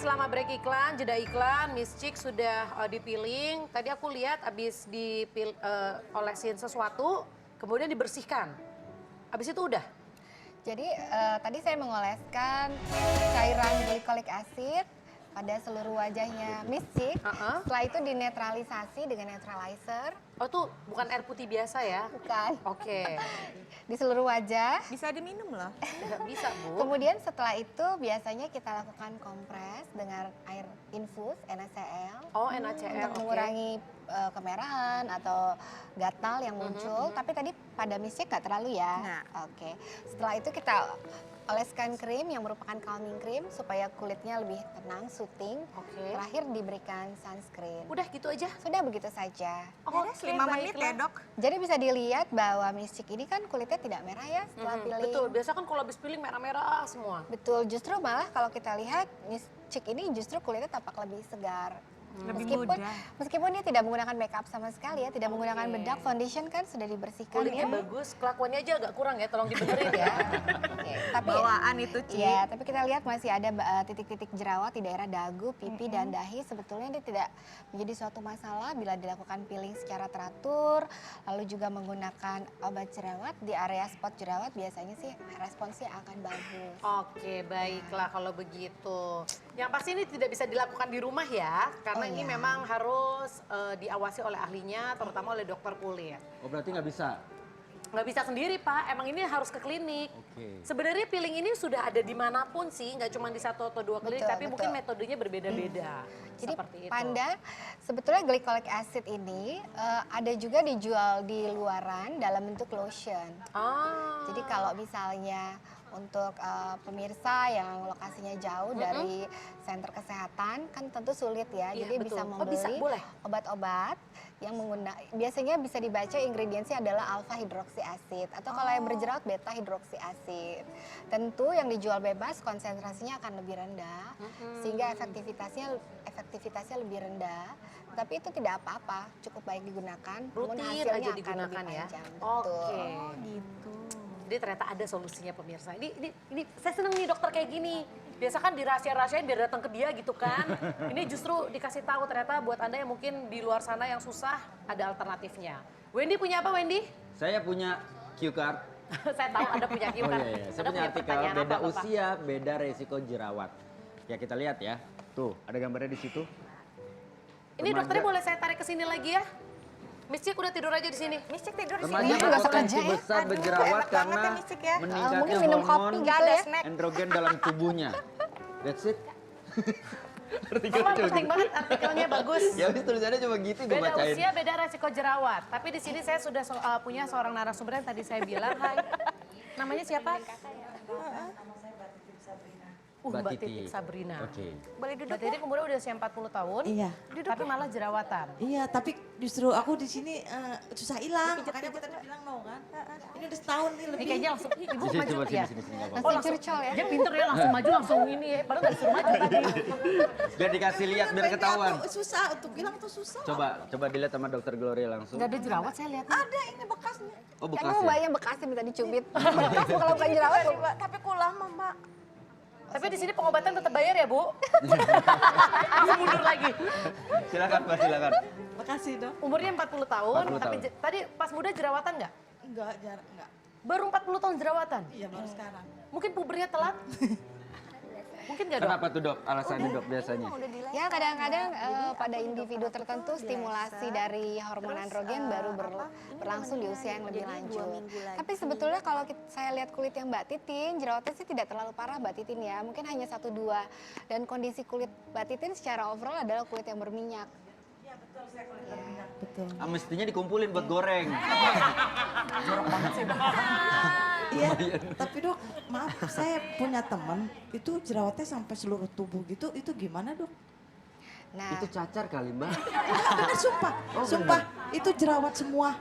selama break iklan, jeda iklan, Miss Chick sudah dipiling. Tadi aku lihat abis olesin sesuatu, kemudian dibersihkan. Abis itu udah? Jadi tadi saya mengoleskan cairan glycolic acid pada seluruh wajahnya Miss Chick. Setelah itu dinetralisasi dengan neutralizer. Oh itu bukan air putih biasa ya? Bukan. Oke. Di seluruh wajah. Bisa diminum loh. Nggak bisa, Bu. Kemudian setelah itu biasanya kita lakukan kompres dengan air infus NaCl. Oh, NaCl. Untuk mengurangi kemerahan atau gatal yang muncul. Tapi tadi pada Miss Chick nggak terlalu ya. Nggak. Oke. Setelah itu kita oleskan krim yang merupakan calming cream supaya kulitnya lebih tenang, soothing. Oke. Terakhir diberikan sunscreen. Udah gitu aja? Sudah begitu saja. Oke, 5 menit ya dok. Jadi bisa dilihat bahwa Miss Chick ini kan kulitnya tidak merah ya setelah peeling. Betul, biasa kan kalau habis peeling merah-merah semua. Betul, justru malah kalau kita lihat Miss Chick ini justru kulitnya tampak lebih segar. Lebih Meskipun dia tidak menggunakan makeup sama sekali ya, tidak menggunakan bedak, foundation kan sudah dibersihkan Kulitnya ya. bagus, kelakuannya aja agak kurang ya, tolong dibenerin ya. Oke, tapi Bawaan itu Ci. iya, tapi kita lihat masih ada titik-titik jerawat di daerah dagu, pipi dan dahi. Sebetulnya dia tidak menjadi suatu masalah bila dilakukan peeling secara teratur, lalu juga menggunakan obat jerawat di area spot jerawat, biasanya sih responsnya akan bagus. Oke, baiklah kalau begitu. Yang pasti ini tidak bisa dilakukan di rumah ya, karena ini iya. memang harus diawasi oleh ahlinya, terutama oleh dokter kulit. Oh berarti nggak bisa? Nggak bisa sendiri Pak, emang ini harus ke klinik. Oke. Sebenarnya peeling ini sudah ada dimanapun sih, nggak cuma di 1 atau 2 klinik, Betul, tapi mungkin betul. metodenya berbeda-beda. Jadi Seperti itu. Panda, sebetulnya glycolic acid ini ada juga dijual di luaran dalam bentuk lotion. Jadi kalau misalnya untuk pemirsa yang lokasinya jauh dari center kesehatan kan tentu sulit ya. Iya, Jadi betul. bisa Oh, membeli bisa, boleh? obat-obat yang biasanya bisa dibaca ingredientsnya adalah alpha hidroksi acid atau kalau yang berjerawat beta hidroksi acid. Tentu yang dijual bebas konsentrasinya akan lebih rendah sehingga efektivitasnya lebih rendah. Tapi itu tidak apa-apa, cukup baik digunakan. namun Rutin hasilnya aja akan digunakan lebih ya. panjang. Oke. Betul. Oh gitu. Jadi ternyata ada solusinya pemirsa. Ini saya seneng nih dokter kayak gini. Biasa kan dirahasia-rahasiain biar datang ke dia gitu kan. Ini justru dikasih tahu ternyata buat Anda yang mungkin di luar sana yang susah ada alternatifnya. Wendy punya apa Wendy? Saya punya cue card. Saya tahu Anda punya Oh kan. iya, saya Anda punya artikel pertanyaan beda apa, Bapak? usia, beda resiko jerawat. Ya kita lihat ya. Tuh, ada gambarnya di situ. Ini Remaja- dokternya boleh saya tarik ke sini lagi ya? Miss Chick udah tidur aja di sini. Miss Chick tidur di Remaja sini. nggak usah berpotensi kerja ya. besar Aduh, berjerawat enak banget karena ya, Miss Chick ya. meningkatnya Mungkin minum kopi hormon nggak ada ya. snack. androgen dalam tubuhnya. That's it. Mama penting banget artikelnya bagus. Ya udah tulisannya cuma gitu gue Beda bacain. usia, beda resiko jerawat. Tapi di sini saya sudah punya seorang narasumber yang tadi saya bilang. Hai. Namanya siapa? Mbak Titik Sabrina. Oke. Boleh duduk Mbak Titik umurnya udah usia 40 tahun. Iya. Tapi malah jerawatan. Iya, tapi justru aku di sini susah hilang. Makanya aku tadi bilang no kan. Ini udah setahun nih Ini lebih. kayaknya langsung, Ih, Ibu Sini, maju coba ya. sini, nggak apa-apa. Oh, langsung curcol ya. Dia pinter ya, langsung maju, langsung ini. Padahal nggak disuruh maju tadi. Biar dikasih lihat, biar Makanya ketahuan. aku susah untuk bilang tuh susah. Coba dilihat sama dokter Gloria langsung. Nggak ada jerawat saya lihat. Ada ini bekasnya. Oh Kan bekas ya? mbaknya bekasnya minta dicubit. Bekas kalau bukan jerawat. Tapi kok lama Mbak? Tapi di sini pengobatan tetap bayar ya, Bu? Aku mundur lagi. Silakan Mbak, silakan. Makasih dok. Umurnya 40 tahun, 40 tapi tahun. tadi pas muda jerawatan nggak? Enggak, enggak. Baru 40 tahun jerawatan? Iya baru sekarang. Mungkin pubernya telat? Mungkin nggak dok? Kenapa tuh dok? Alasannya dok biasanya? Ya kadang-kadang pada individu tertentu stimulasi dari hormon androgen baru berlangsung di usia yang lebih lanjut. Tapi sebetulnya kalau saya lihat kulit yang Mbak Titin, jerawatnya sih tidak terlalu parah Mbak Titin ya. Mungkin hanya 1-2. Dan kondisi kulit Mbak Titin secara overall adalah kulit yang berminyak. Betul. Mestinya dikumpulin buat goreng. Iya, tapi dok, maaf, saya punya teman itu jerawatnya sampai seluruh tubuh gitu, itu gimana dok? Nah, Itu cacar kali Mbak. Bener, sumpah, sumpah, itu jerawat semua.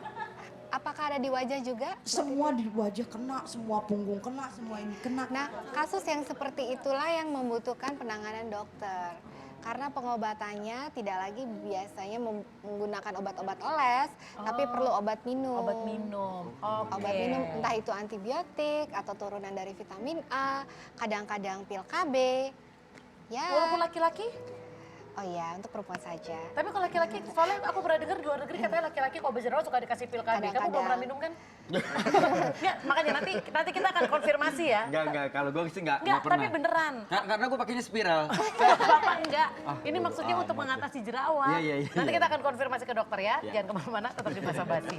apakah ada di wajah juga? Semua di wajah kena, semua punggung kena, semua ini kena. Nah, kasus yang seperti itulah yang membutuhkan penanganan dokter. Karena pengobatannya tidak lagi biasanya menggunakan obat-obat oles, tapi perlu obat minum. Obat minum. Oke. Obat minum entah itu antibiotik atau turunan dari vitamin A, kadang-kadang pil KB. Ya. Walaupun laki-laki? Oh iya, untuk perempuan saja. Tapi kalau laki-laki, soalnya aku pernah dengar di luar negeri katanya laki-laki kalau berjerawat suka dikasih pil KB. Kamu belum Kadang-kadang. pernah minum kan? Nggak, makanya nanti kita akan konfirmasi ya. Enggak, kalau gue sih enggak Enggak, pernah. tapi beneran. Karena gue pakainya spiral. Bapak enggak. Ini bodo maksudnya untuk amat. mengatasi jerawat. Iya. Nanti kita akan konfirmasi ke dokter ya. Jangan kemana-mana, tetap di Basa Basi.